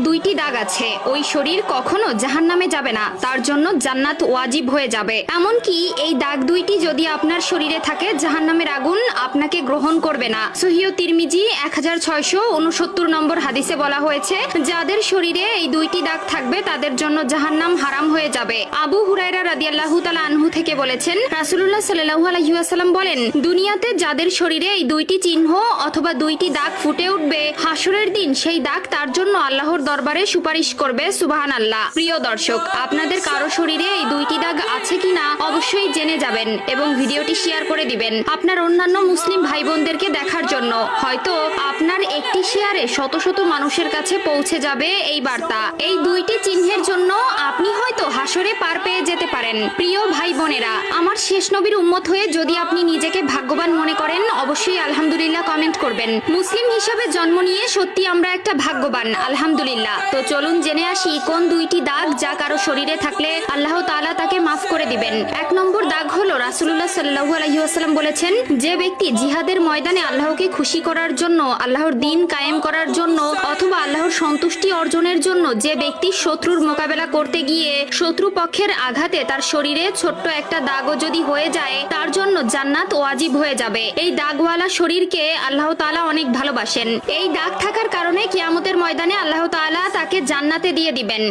দুইটি দাগ আছে, ওই শরীর কখনো জাহান্নামে যাবে না, তার জন্য জান্নাত ওয়াজিব হয়ে যাবে। এমনকি এই দাগ দুইটি যদি আপনার শরীরে থাকে, জাহান্নামের আগুন আপনাকে গ্রহণ করবে না। সহিহ তিরমিজি 1669 নম্বর হাদিসে বলা হয়েছে, যাদের শরীরে এই দুইটি দাগ থাকবে তাদের জন্য জাহান্নাম হারাম হয়ে যাবে। আবু হুরায়রা রাদিয়াল্লাহু তাআলা আনহু থেকে বলেছেন, রাসূলুল্লাহ সাল্লাল্লাহু আলাইহি ওয়াসাল্লাম বলেন, দুনিয়াতে যাদের শরীরে এই দুইটি চিহ্ন অথবা দুইটি দাগ ফুটে উঠবে, হাসরের দিন সেই দাগ তার জন্য আল্লাহর দরবারে সুপারিশ করবে। সুবহানাল্লাহ। প্রিয় দর্শক, আপনাদের কারো শরীরে এই দুইটি দাগ আছে কিনা অবশ্যই জেনে যাবেন এবং ভিডিওটি শেয়ার করে দিবেন আপনার অন্যান্য মুসলিম ভাই বোনদেরকে দেখার জন্য। হয়তো আপনার একটি শেয়ারে শত শত মানুষের কাছে পৌঁছে যাবে এই বার্তা। এই দুইটি চিহ্নের জন্য আপনি হয়তো হাসরে পার পেয়ে যেতে পারেন। প্রিয় ভাই বোনেরা, আমার শেষ নবীর উম্মত হয়ে যদি আপনি নিজেকে ভাগ্যবান মনে করেন, অবশ্যই আলহামদুলিল্লাহ কমেন্ট করবেন। মুসলিম হিসাবে জন্ম নিয়ে সত্যি আমরা একটা ভাগ্যবান, আলহামদুলিল্লাহ। তো চলুন জেনে আসি কোন দুইটি দাগ যা কারো শরীরে থাকলে আল্লাহ তাআলা তাকে মাফ করে দিবেন। 1 নম্বর দাগ হলো, রাসূলুল্লাহ সাল্লাল্লাহু আলাইহি ওয়াসাল্লাম বলেছেন, যে ব্যক্তি জিহাদের ময়দানে আল্লাহকে খুশি করার জন্য, আল্লাহর দ্বীন কায়েম করার জন্য অথবা আল্লাহর সন্তুষ্টি অর্জনের জন্য যে ব্যক্তি শত্রুর মোকাবেলা করতে গিয়ে শত্রুপক্ষের আঘাতে তার শরীরে ছোট্ট একটা দাগও যদি হয়ে যায়, তার জন্য জান্নাত ওয়াজিব হয়ে যাবে। এই দাগওয়ালা শরীরকে আল্লাহ তাআলা অনেক ভালোবাসেন। এই দাগ থাকার কারণে কিয়ামতের ময়দানে আল্লাহ তাআলা তাকে জান্নাতে দিয়ে দিবেন।